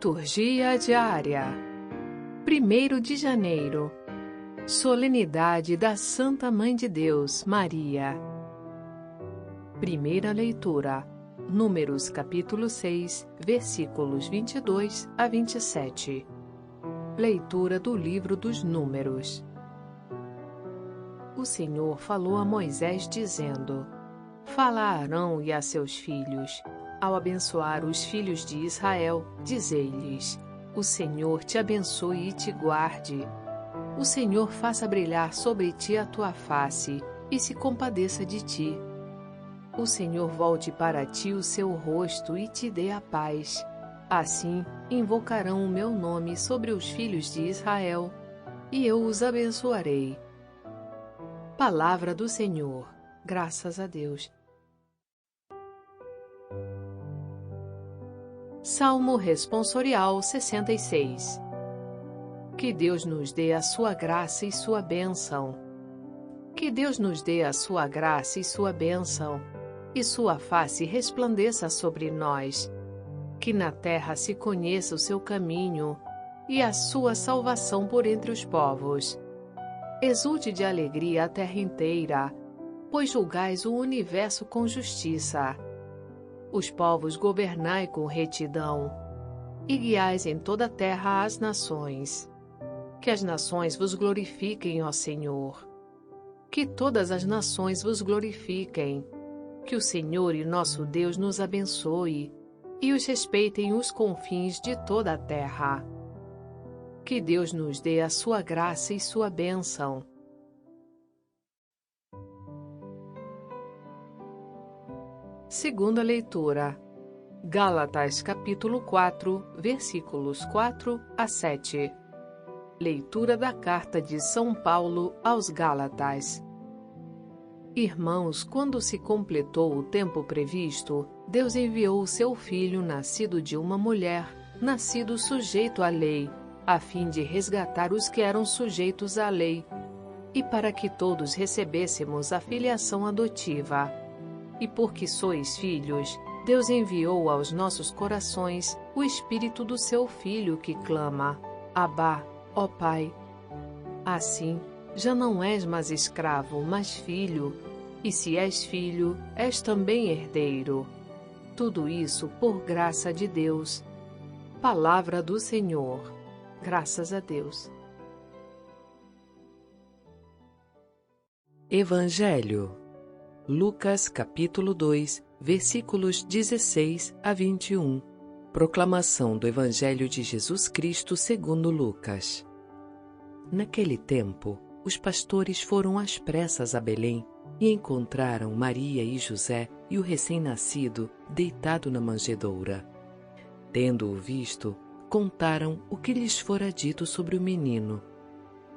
Liturgia diária. 1º de janeiro. Solenidade da Santa Mãe de Deus, Maria. Primeira leitura. Números capítulo 6, versículos 22 a 27. Leitura do livro dos Números. O Senhor falou a Moisés dizendo: Fala a Arão e a seus filhos. Ao abençoar os filhos de Israel, dizei-lhes: O Senhor te abençoe e te guarde. O Senhor faça brilhar sobre ti a tua face e se compadeça de ti. O Senhor volte para ti o seu rosto e te dê a paz. Assim invocarão o meu nome sobre os filhos de Israel, e eu os abençoarei. Palavra do Senhor. Graças a Deus. Salmo Responsorial 66. Que Deus nos dê a sua graça e sua bênção. Que Deus nos dê a sua graça e sua bênção, e sua face resplandeça sobre nós. Que na terra se conheça o seu caminho, e a sua salvação por entre os povos. Exulte de alegria a terra inteira, pois julgais o universo com justiça. Os povos governai com retidão, e guiais em toda a terra as nações. Que as nações vos glorifiquem, ó Senhor. Que todas as nações vos glorifiquem. Que o Senhor e nosso Deus nos abençoe, e os respeitem os confins de toda a terra. Que Deus nos dê a sua graça e sua bênção. Segunda leitura. Gálatas capítulo 4, versículos 4 a 7. Leitura da carta de São Paulo aos Gálatas. Irmãos, quando se completou o tempo previsto, Deus enviou o seu Filho, nascido de uma mulher, nascido sujeito à lei, a fim de resgatar os que eram sujeitos à lei, e para que todos recebêssemos a filiação adotiva. E porque sois filhos, Deus enviou aos nossos corações o Espírito do seu Filho que clama: Abá, ó Pai. Assim, já não és mais escravo, mas filho, e se és filho, és também herdeiro. Tudo isso por graça de Deus. Palavra do Senhor. Graças a Deus. Evangelho. Lucas capítulo 2, versículos 16 a 21. Proclamação do Evangelho de Jesus Cristo segundo Lucas. Naquele tempo, os pastores foram às pressas a Belém e encontraram Maria e José e o recém-nascido deitado na manjedoura. Tendo-o visto, contaram o que lhes fora dito sobre o menino.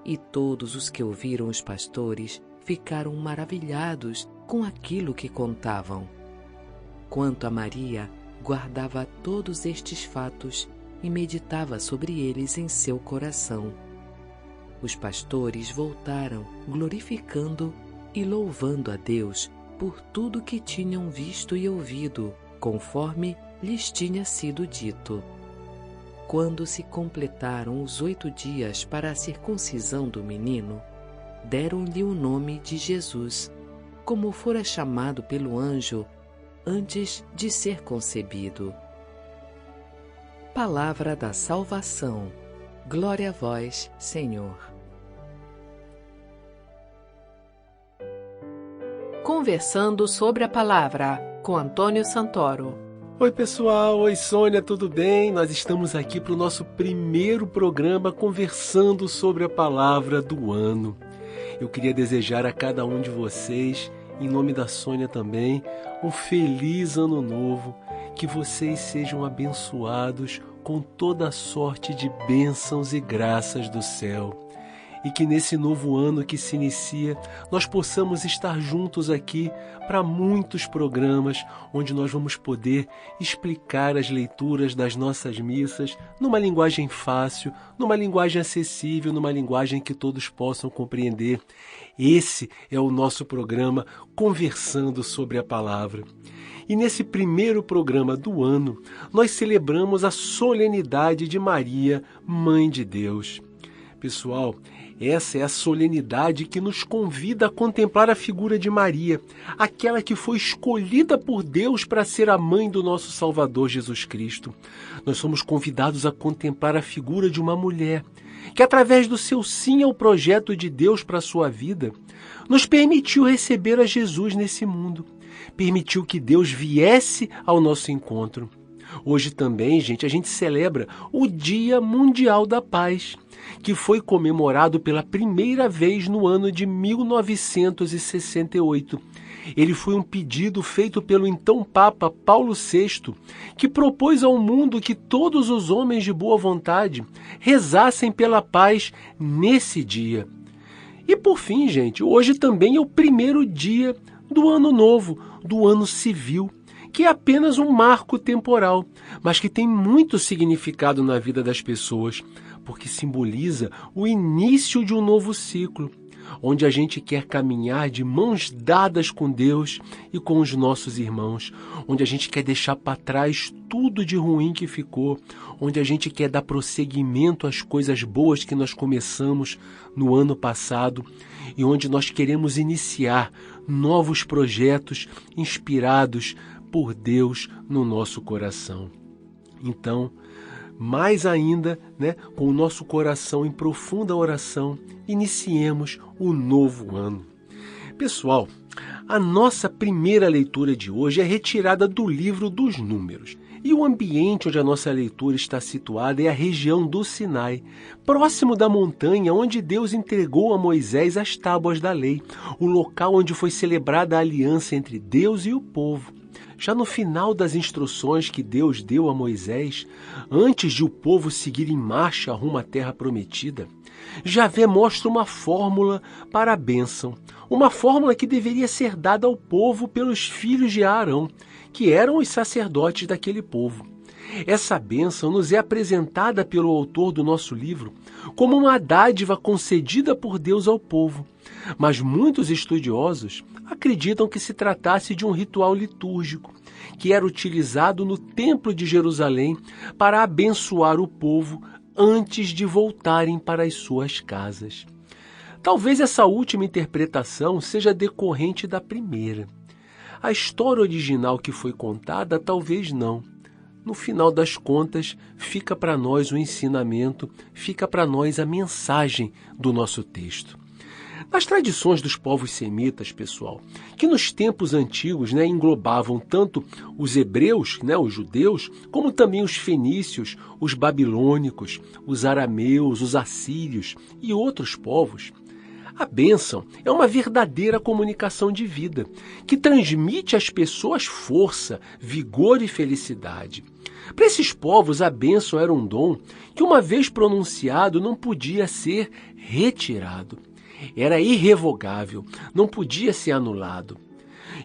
E todos os que ouviram os pastores ficaram maravilhados com aquilo que contavam. Quanto a Maria, guardava todos estes fatos e meditava sobre eles em seu coração. Os pastores voltaram, glorificando e louvando a Deus por tudo que tinham visto e ouvido, conforme lhes tinha sido dito. Quando se completaram os 8 dias para a circuncisão do menino, deram-lhe o nome de Jesus, como fora chamado pelo anjo antes de ser concebido. Palavra da salvação. Glória a vós, Senhor. Conversando sobre a palavra, com Antônio Santoro. Oi pessoal, oi Sônia, tudo bem? Nós estamos aqui para o nosso primeiro programa conversando sobre a palavra do ano. Eu queria desejar a cada um de vocês, em nome da Sônia também, um feliz ano novo, que vocês sejam abençoados com toda a sorte de bênçãos e graças do céu. E que nesse novo ano que se inicia, nós possamos estar juntos aqui para muitos programas onde nós vamos poder explicar as leituras das nossas missas numa linguagem fácil, numa linguagem acessível, numa linguagem que todos possam compreender. Esse é o nosso programa Conversando sobre a Palavra. E nesse primeiro programa do ano, nós celebramos a solenidade de Maria, Mãe de Deus. Pessoal, essa é a solenidade que nos convida a contemplar a figura de Maria, aquela que foi escolhida por Deus para ser a mãe do nosso Salvador Jesus Cristo. Nós somos convidados a contemplar a figura de uma mulher que, através do seu sim ao projeto de Deus para a sua vida, nos permitiu receber a Jesus nesse mundo, permitiu que Deus viesse ao nosso encontro. Hoje também, gente, a gente celebra o Dia Mundial da Paz, que foi comemorado pela primeira vez no ano de 1968. Ele foi um pedido feito pelo então Papa Paulo VI, que propôs ao mundo que todos os homens de boa vontade rezassem pela paz nesse dia. E por fim, gente, hoje também é o primeiro dia do ano novo, do ano civil, que é apenas um marco temporal, mas que tem muito significado na vida das pessoas, porque simboliza o início de um novo ciclo, onde a gente quer caminhar de mãos dadas com Deus e com os nossos irmãos, onde a gente quer deixar para trás tudo de ruim que ficou, onde a gente quer dar prosseguimento às coisas boas que nós começamos no ano passado e onde nós queremos iniciar novos projetos inspirados por Deus no nosso coração. Então, mais ainda, com o nosso coração em profunda oração, iniciemos o novo ano. Pessoal, a nossa primeira leitura de hoje é retirada do livro dos Números. E o ambiente onde a nossa leitura está situada é a região do Sinai, próximo da montanha onde Deus entregou a Moisés as tábuas da lei, o local onde foi celebrada a aliança entre Deus e o povo. Já no final das instruções que Deus deu a Moisés, antes de o povo seguir em marcha rumo à terra prometida, Javé mostra uma fórmula para a bênção, uma fórmula que deveria ser dada ao povo pelos filhos de Arão, que eram os sacerdotes daquele povo. Essa bênção nos é apresentada pelo autor do nosso livro como uma dádiva concedida por Deus ao povo, mas muitos estudiosos acreditam que se tratasse de um ritual litúrgico, que era utilizado no Templo de Jerusalém para abençoar o povo antes de voltarem para as suas casas. Talvez essa última interpretação seja decorrente da primeira. A história original que foi contada, talvez não. No final das contas, fica para nós o ensinamento, fica para nós a mensagem do nosso texto. Nas tradições dos povos semitas, pessoal, que nos tempos antigos englobavam tanto os hebreus, os judeus, como também os fenícios, os babilônicos, os arameus, os assírios e outros povos, a bênção é uma verdadeira comunicação de vida, que transmite às pessoas força, vigor e felicidade. Para esses povos, a bênção era um dom que, uma vez pronunciado, não podia ser retirado. Era irrevogável, não podia ser anulado.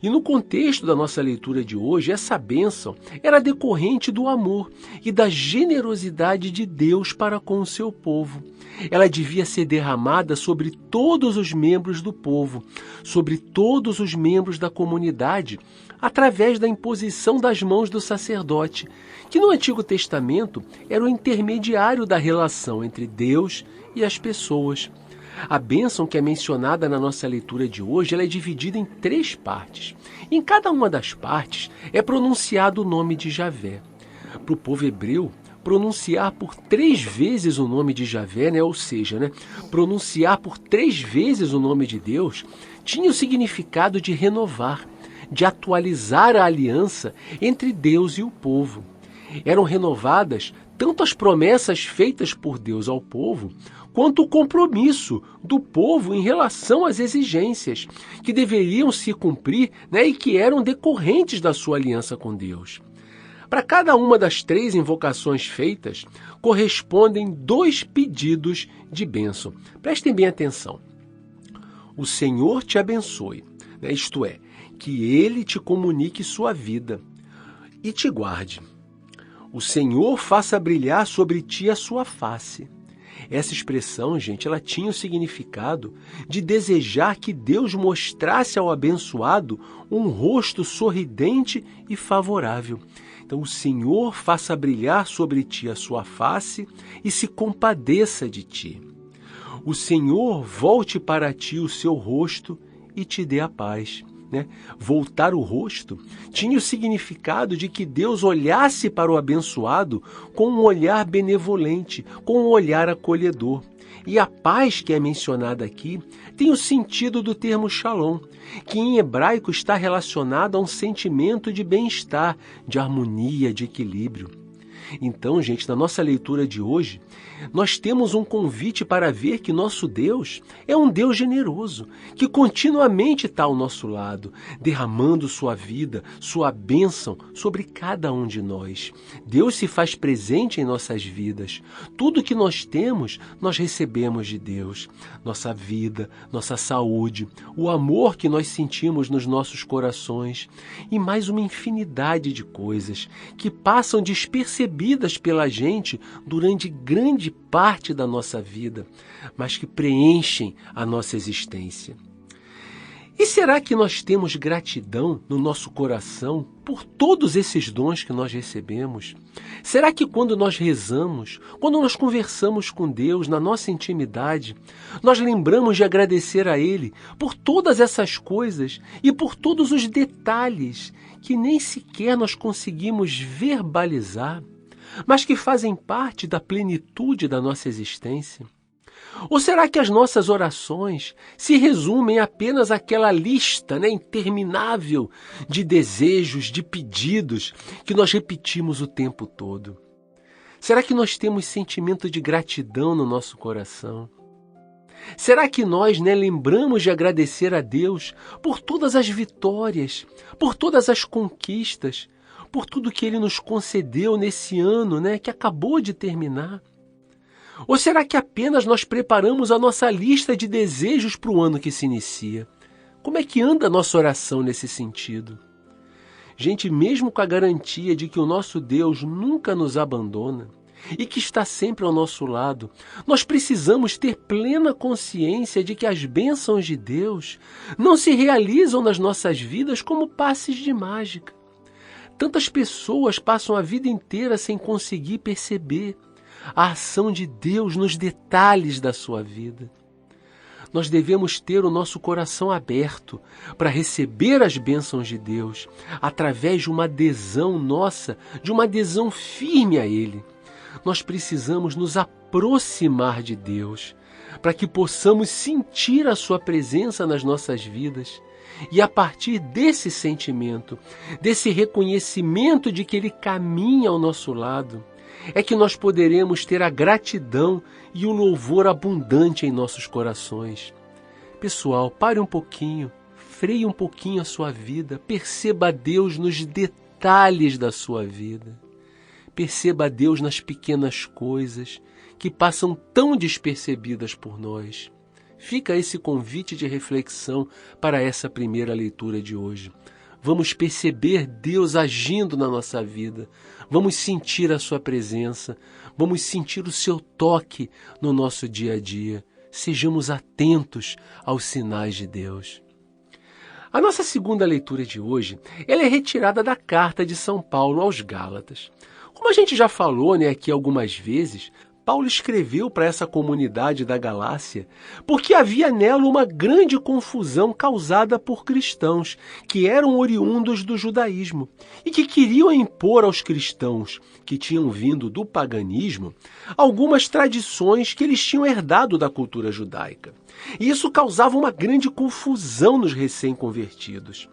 E no contexto da nossa leitura de hoje, essa bênção era decorrente do amor e da generosidade de Deus para com o seu povo. Ela devia ser derramada sobre todos os membros do povo, sobre todos os membros da comunidade, através da imposição das mãos do sacerdote, que no Antigo Testamento era o intermediário da relação entre Deus e as pessoas. A bênção que é mencionada na nossa leitura de hoje, ela é dividida em 3 partes. Em cada uma das partes é pronunciado o nome de Javé. Para o povo hebreu, pronunciar por 3 vezes o nome de Javé, ou seja, pronunciar por 3 vezes o nome de Deus, tinha o significado de renovar, de atualizar a aliança entre Deus e o povo. Eram renovadas tanto as promessas feitas por Deus ao povo, quanto o compromisso do povo em relação às exigências que deveriam se cumprir e que eram decorrentes da sua aliança com Deus. Para cada uma das 3 invocações feitas, correspondem 2 pedidos de bênção. Prestem bem atenção. O Senhor te abençoe, isto é, que Ele te comunique sua vida e te guarde. O Senhor faça brilhar sobre ti a sua face Essa expressão, gente, ela tinha o significado de desejar que Deus mostrasse ao abençoado um rosto sorridente e favorável. Então, o Senhor faça brilhar sobre ti a sua face e se compadeça de ti. O Senhor volte para ti o seu rosto e te dê a paz. Voltar o rosto tinha o significado de que Deus olhasse para o abençoado com um olhar benevolente, com um olhar acolhedor. E a paz que é mencionada aqui tem o sentido do termo shalom, que em hebraico está relacionado a um sentimento de bem-estar, de harmonia, de equilíbrio. Então, gente, na nossa leitura de hoje, nós temos um convite para ver que nosso Deus é um Deus generoso, que continuamente está ao nosso lado, derramando sua vida, sua bênção sobre cada um de nós. Deus se faz presente em nossas vidas. Tudo que nós temos, nós recebemos de Deus. Nossa vida, nossa saúde, o amor que nós sentimos nos nossos corações e mais uma infinidade de coisas que passam despercebidas pela gente durante grande parte da nossa vida, mas que preenchem a nossa existência. E será que nós temos gratidão no nosso coração por todos esses dons que nós recebemos? Será que quando nós rezamos, quando nós conversamos com Deus na nossa intimidade, nós lembramos de agradecer a Ele por todas essas coisas e por todos os detalhes que nem sequer nós conseguimos verbalizar, mas que fazem parte da plenitude da nossa existência? Ou será que as nossas orações se resumem apenas àquela lista, interminável de desejos, de pedidos que nós repetimos o tempo todo? Será que nós temos sentimento de gratidão no nosso coração? Será que nós lembramos de agradecer a Deus por todas as vitórias, por todas as conquistas, por tudo que Ele nos concedeu nesse ano que acabou de terminar? Ou será que apenas nós preparamos a nossa lista de desejos para o ano que se inicia? Como é que anda a nossa oração nesse sentido? Gente, mesmo com a garantia de que o nosso Deus nunca nos abandona e que está sempre ao nosso lado, nós precisamos ter plena consciência de que as bênçãos de Deus não se realizam nas nossas vidas como passes de mágica. Tantas pessoas passam a vida inteira sem conseguir perceber a ação de Deus nos detalhes da sua vida. Nós devemos ter o nosso coração aberto para receber as bênçãos de Deus através de uma adesão nossa, de uma adesão firme a Ele. Nós precisamos nos aproximar de Deus para que possamos sentir a sua presença nas nossas vidas. E a partir desse sentimento, desse reconhecimento de que Ele caminha ao nosso lado, é que nós poderemos ter a gratidão e o louvor abundante em nossos corações. Pessoal, pare um pouquinho, freie um pouquinho a sua vida, perceba a Deus nos detalhes da sua vida. Perceba a Deus nas pequenas coisas que passam tão despercebidas por nós. Fica esse convite de reflexão para essa primeira leitura de hoje. Vamos perceber Deus agindo na nossa vida. Vamos sentir a sua presença. Vamos sentir o seu toque no nosso dia a dia. Sejamos atentos aos sinais de Deus. A nossa segunda leitura de hoje, ela é retirada da carta de São Paulo aos Gálatas. Como a gente já falou aqui algumas vezes, Paulo escreveu para essa comunidade da Galácia porque havia nela uma grande confusão causada por cristãos que eram oriundos do judaísmo e que queriam impor aos cristãos que tinham vindo do paganismo algumas tradições que eles tinham herdado da cultura judaica. E isso causava uma grande confusão nos recém-convertidos.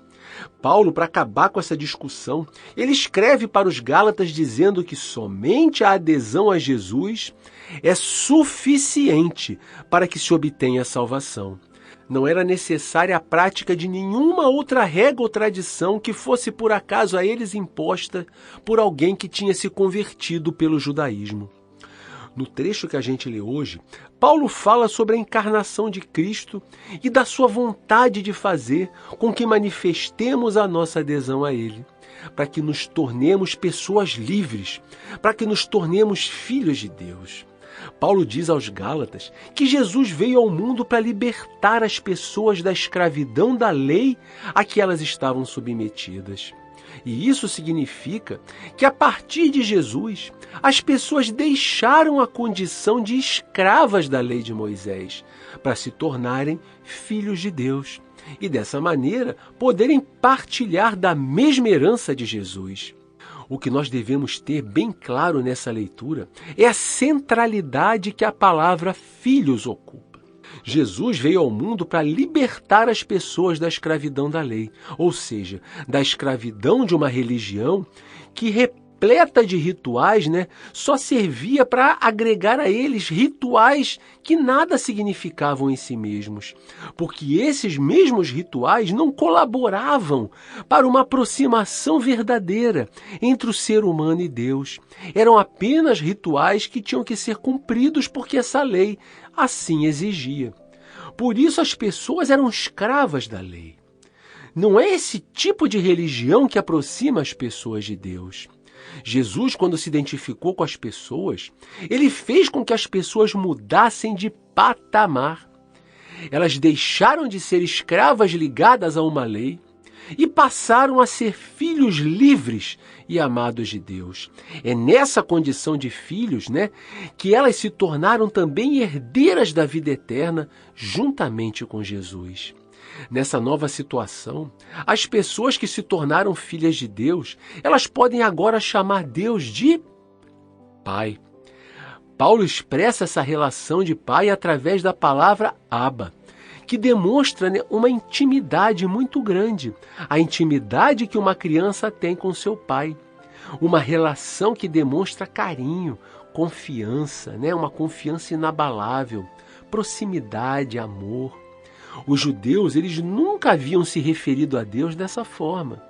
Paulo, para acabar com essa discussão, ele escreve para os Gálatas dizendo que somente a adesão a Jesus é suficiente para que se obtenha a salvação. Não era necessária a prática de nenhuma outra regra ou tradição que fosse por acaso a eles imposta por alguém que tinha se convertido pelo judaísmo. No trecho que a gente lê hoje, Paulo fala sobre a encarnação de Cristo e da sua vontade de fazer com que manifestemos a nossa adesão a Ele, para que nos tornemos pessoas livres, para que nos tornemos filhos de Deus. Paulo diz aos Gálatas que Jesus veio ao mundo para libertar as pessoas da escravidão da lei a que elas estavam submetidas. E isso significa que a partir de Jesus, as pessoas deixaram a condição de escravas da lei de Moisés para se tornarem filhos de Deus e dessa maneira poderem partilhar da mesma herança de Jesus. O que nós devemos ter bem claro nessa leitura é a centralidade que a palavra filhos ocupa. Jesus veio ao mundo para libertar as pessoas da escravidão da lei, ou seja, da escravidão de uma religião que repleta de rituais, só servia para agregar a eles rituais que nada significavam em si mesmos, porque esses mesmos rituais não colaboravam para uma aproximação verdadeira entre o ser humano e Deus. Eram apenas rituais que tinham que ser cumpridos porque essa lei assim exigia. Por isso as pessoas eram escravas da lei. Não é esse tipo de religião que aproxima as pessoas de Deus. Jesus, quando se identificou com as pessoas, ele fez com que as pessoas mudassem de patamar. Elas deixaram de ser escravas ligadas a uma lei e passaram a ser filhos livres e amados de Deus. É nessa condição de filhos, que elas se tornaram também herdeiras da vida eterna juntamente com Jesus. Nessa nova situação, as pessoas que se tornaram filhas de Deus, elas podem agora chamar Deus de Pai. Paulo expressa essa relação de pai através da palavra Abba, que demonstra uma intimidade muito grande, a intimidade que uma criança tem com seu pai. Uma relação que demonstra carinho, confiança, uma confiança inabalável, proximidade, amor. Os judeus, eles nunca haviam se referido a Deus dessa forma.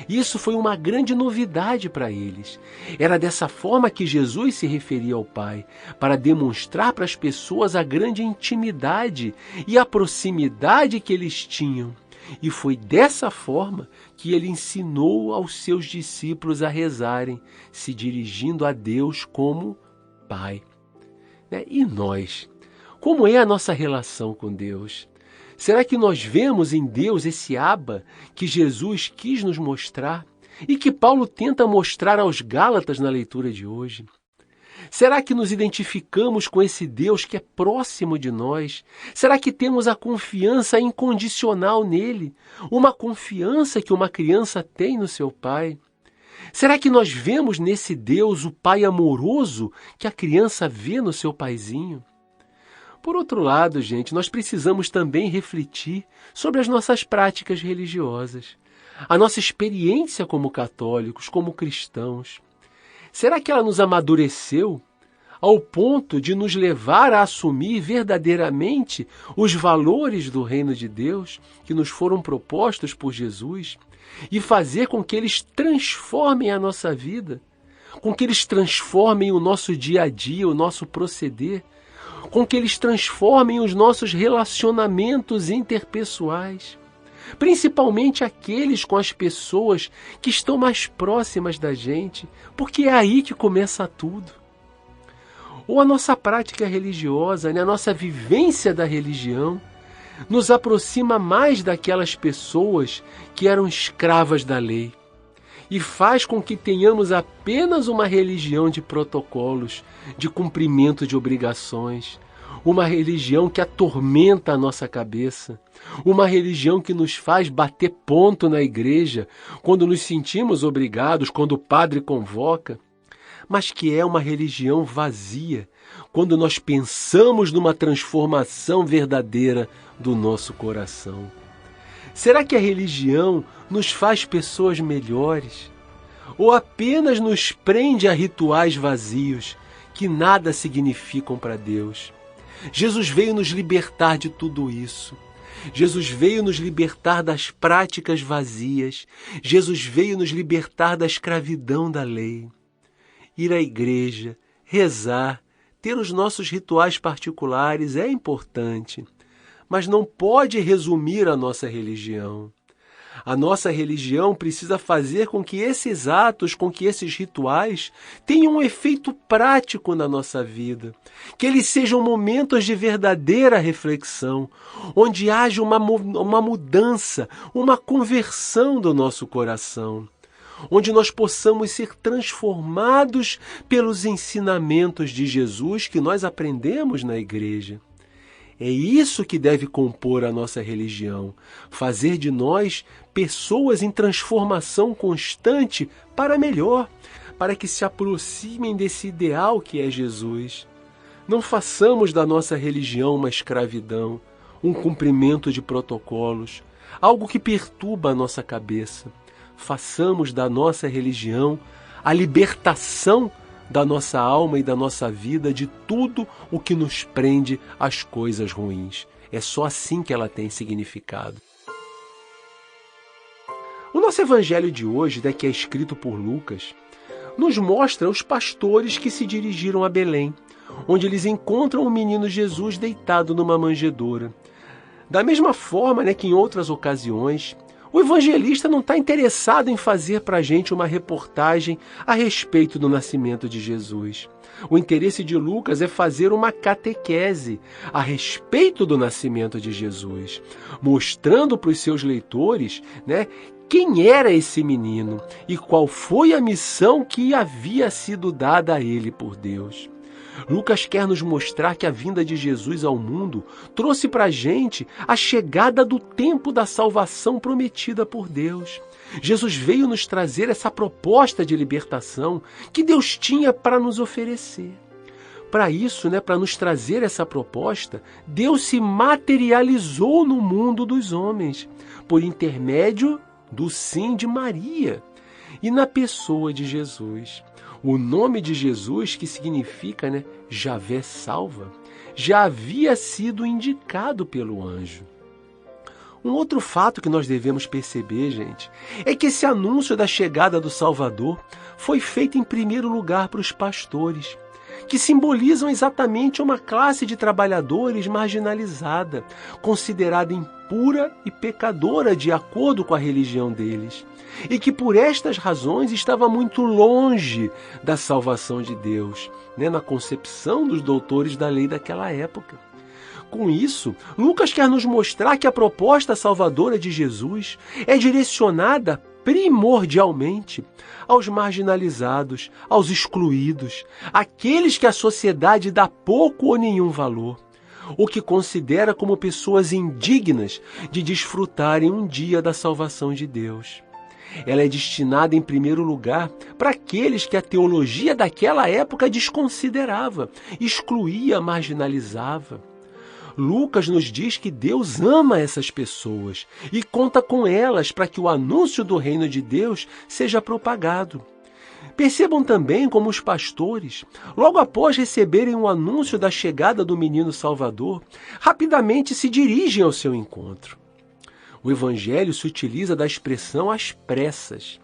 Isso foi uma grande novidade para eles. Era dessa forma que Jesus se referia ao Pai, para demonstrar para as pessoas a grande intimidade e a proximidade que eles tinham. E foi dessa forma que ele ensinou aos seus discípulos a rezarem, se dirigindo a Deus como Pai. E nós? Como é a nossa relação com Deus? Será que nós vemos em Deus esse Abba que Jesus quis nos mostrar e que Paulo tenta mostrar aos Gálatas na leitura de hoje? Será que nos identificamos com esse Deus que é próximo de nós? Será que temos a confiança incondicional nele? Uma confiança que uma criança tem no seu pai? Será que nós vemos nesse Deus o pai amoroso que a criança vê no seu paizinho? Por outro lado, gente, nós precisamos também refletir sobre as nossas práticas religiosas, a nossa experiência como católicos, como cristãos. Será que ela nos amadureceu ao ponto de nos levar a assumir verdadeiramente os valores do reino de Deus que nos foram propostos por Jesus e fazer com que eles transformem a nossa vida, com que eles transformem o nosso dia a dia, o nosso proceder, com que eles transformem os nossos relacionamentos interpessoais, principalmente aqueles com as pessoas que estão mais próximas da gente, porque é aí que começa tudo. Ou a nossa prática religiosa, a nossa vivência da religião, nos aproxima mais daquelas pessoas que eram escravas da lei e faz com que tenhamos apenas uma religião de protocolos, de cumprimento de obrigações, uma religião que atormenta a nossa cabeça, uma religião que nos faz bater ponto na igreja quando nos sentimos obrigados, quando o padre convoca, mas que é uma religião vazia quando nós pensamos numa transformação verdadeira do nosso coração. Será que a religião nos faz pessoas melhores? Ou apenas nos prende a rituais vazios que nada significam para Deus? Jesus veio nos libertar de tudo isso. Jesus veio nos libertar das práticas vazias. Jesus veio nos libertar da escravidão da lei. Ir à igreja, rezar, ter os nossos rituais particulares é importante, mas não pode resumir a nossa religião. A nossa religião precisa fazer com que esses atos, com que esses rituais tenham um efeito prático na nossa vida, que eles sejam momentos de verdadeira reflexão, onde haja uma mudança, uma conversão do nosso coração, onde nós possamos ser transformados pelos ensinamentos de Jesus que nós aprendemos na igreja. É isso que deve compor a nossa religião, fazer de nós pessoas em transformação constante para melhor, para que se aproximem desse ideal que é Jesus. Não façamos da nossa religião uma escravidão, um cumprimento de protocolos, algo que perturba a nossa cabeça. Façamos da nossa religião a libertação da nossa alma e da nossa vida de tudo o que nos prende às coisas ruins. É só assim que ela tem significado. O nosso evangelho de hoje, que é escrito por Lucas, nos mostra os pastores que se dirigiram a Belém, onde eles encontram o menino Jesus deitado numa manjedoura. Da mesma forma que em outras ocasiões, o evangelista não está interessado em fazer para a gente uma reportagem a respeito do nascimento de Jesus. O interesse de Lucas é fazer uma catequese a respeito do nascimento de Jesus, mostrando para os seus leitores, quem era esse menino e qual foi a missão que havia sido dada a ele por Deus. Lucas quer nos mostrar que a vinda de Jesus ao mundo trouxe para a gente a chegada do tempo da salvação prometida por Deus. Jesus veio nos trazer essa proposta de libertação que Deus tinha para nos oferecer. Para isso, para nos trazer essa proposta, Deus se materializou no mundo dos homens, por intermédio do sim de Maria e na pessoa de Jesus. O nome de Jesus, que significa Javé salva, já havia sido indicado pelo anjo. Um outro fato que nós devemos perceber, gente, é que esse anúncio da chegada do Salvador foi feito em primeiro lugar para os pastores, que simbolizam exatamente uma classe de trabalhadores marginalizada, considerada impura e pecadora de acordo com a religião deles, e que por estas razões estava muito longe da salvação de Deus, na concepção dos doutores da lei daquela época. Com isso, Lucas quer nos mostrar que a proposta salvadora de Jesus é direcionada primordialmente aos marginalizados, aos excluídos, aqueles que a sociedade dá pouco ou nenhum valor, o que considera como pessoas indignas de desfrutarem um dia da salvação de Deus. Ela é destinada, em primeiro lugar, para aqueles que a teologia daquela época desconsiderava, excluía, marginalizava. Lucas nos diz que Deus ama essas pessoas e conta com elas para que o anúncio do reino de Deus seja propagado. Percebam também como os pastores, logo após receberem o anúncio da chegada do menino Salvador, rapidamente se dirigem ao seu encontro. O Evangelho se utiliza da expressão às pressas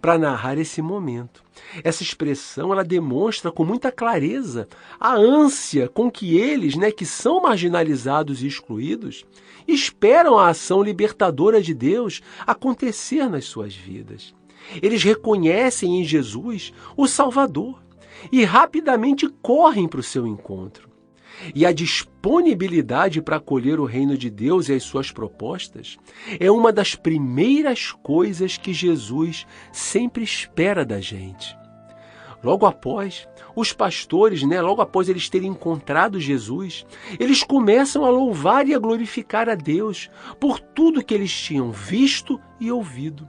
para narrar esse momento. Essa expressão ela demonstra com muita clareza a ânsia com que eles, que são marginalizados e excluídos, esperam a ação libertadora de Deus acontecer nas suas vidas. Eles reconhecem em Jesus o Salvador e rapidamente correm para o seu encontro. E a disponibilidade para acolher o reino de Deus e as suas propostas é uma das primeiras coisas que Jesus sempre espera da gente. Logo após, os pastores, logo após eles terem encontrado Jesus, eles começam a louvar e a glorificar a Deus por tudo que eles tinham visto e ouvido.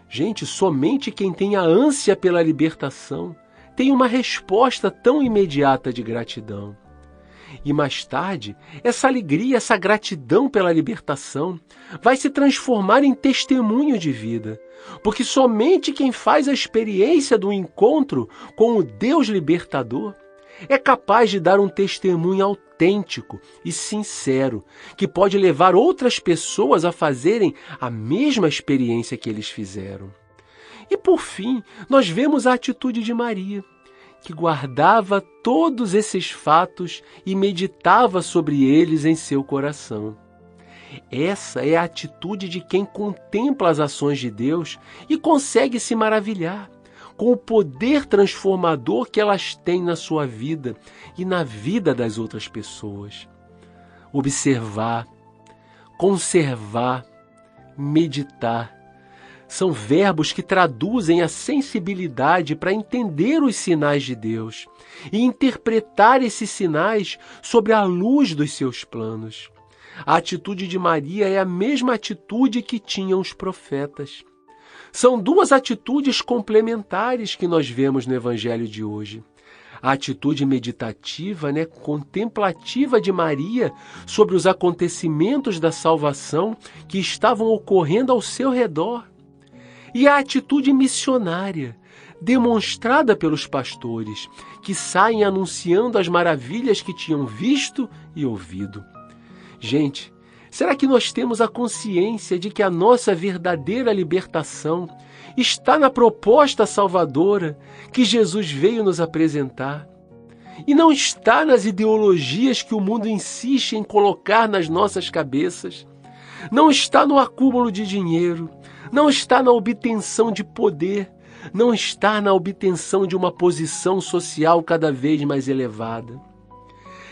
Gente, somente quem tem a ânsia pela libertação tem uma resposta tão imediata de gratidão. E mais tarde, essa alegria, essa gratidão pela libertação vai se transformar em testemunho de vida, porque somente quem faz a experiência do encontro com o Deus libertador é capaz de dar um testemunho autêntico e sincero, que pode levar outras pessoas a fazerem a mesma experiência que eles fizeram. E por fim, nós vemos a atitude de Maria, que guardava todos esses fatos e meditava sobre eles em seu coração. Essa é a atitude de quem contempla as ações de Deus e consegue se maravilhar com o poder transformador que elas têm na sua vida e na vida das outras pessoas. Observar, conservar, meditar são verbos que traduzem a sensibilidade para entender os sinais de Deus e interpretar esses sinais sobre a luz dos seus planos. A atitude de Maria é a mesma atitude que tinham os profetas. São duas atitudes complementares que nós vemos no Evangelho de hoje. A atitude meditativa, contemplativa de Maria sobre os acontecimentos da salvação que estavam ocorrendo ao seu redor. E a atitude missionária, demonstrada pelos pastores, que saem anunciando as maravilhas que tinham visto e ouvido. Gente, será que nós temos a consciência de que a nossa verdadeira libertação está na proposta salvadora que Jesus veio nos apresentar? E não está nas ideologias que o mundo insiste em colocar nas nossas cabeças. Não está no acúmulo de dinheiro. Não está na obtenção de poder. Não está na obtenção de uma posição social cada vez mais elevada.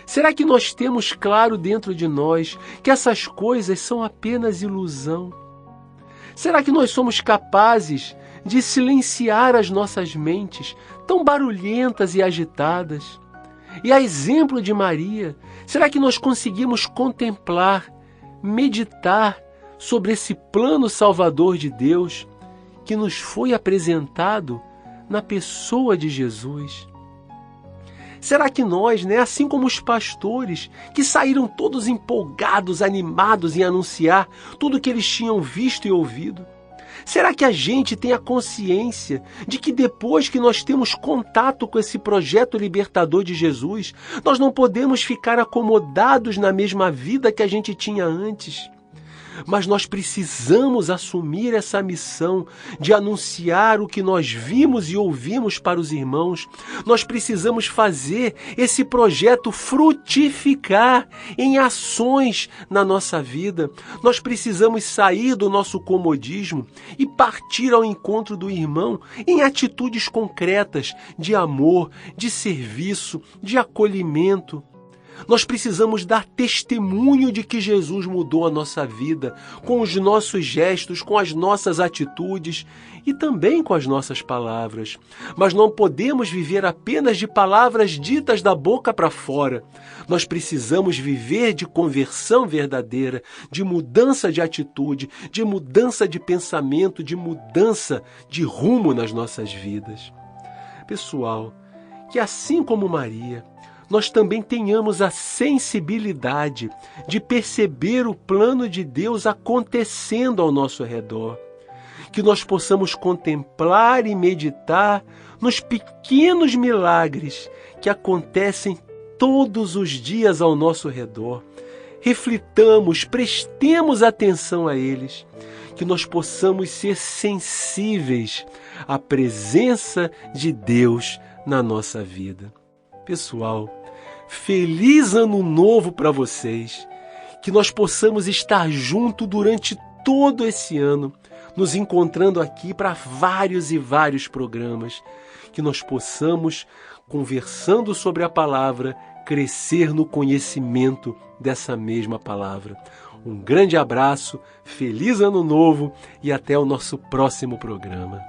Será que nós temos claro dentro de nós que essas coisas são apenas ilusão? Será que nós somos capazes de silenciar as nossas mentes tão barulhentas e agitadas? E a exemplo de Maria, será que nós conseguimos contemplar, meditar sobre esse plano salvador de Deus que nos foi apresentado na pessoa de Jesus? Será que nós, assim como os pastores, que saíram todos empolgados, animados em anunciar tudo o que eles tinham visto e ouvido, será que a gente tem a consciência de que depois que nós temos contato com esse projeto libertador de Jesus, nós não podemos ficar acomodados na mesma vida que a gente tinha antes? Mas nós precisamos assumir essa missão de anunciar o que nós vimos e ouvimos para os irmãos. Nós precisamos fazer esse projeto frutificar em ações na nossa vida. Nós precisamos sair do nosso comodismo e partir ao encontro do irmão em atitudes concretas de amor, de serviço, de acolhimento. Nós precisamos dar testemunho de que Jesus mudou a nossa vida, com os nossos gestos, com as nossas atitudes e também com as nossas palavras. Mas não podemos viver apenas de palavras ditas da boca para fora. Nós precisamos viver de conversão verdadeira, de mudança de atitude, de mudança de pensamento, de mudança de rumo nas nossas vidas. Pessoal, que assim como Maria, nós também tenhamos a sensibilidade de perceber o plano de Deus acontecendo ao nosso redor. Que nós possamos contemplar e meditar nos pequenos milagres que acontecem todos os dias ao nosso redor. Reflitamos, prestemos atenção a eles. Que nós possamos ser sensíveis à presença de Deus na nossa vida. Pessoal, feliz ano novo para vocês, que nós possamos estar juntos durante todo esse ano, nos encontrando aqui para vários e vários programas, que nós possamos, conversando sobre a palavra, crescer no conhecimento dessa mesma palavra. Um grande abraço, feliz ano novo e até o nosso próximo programa.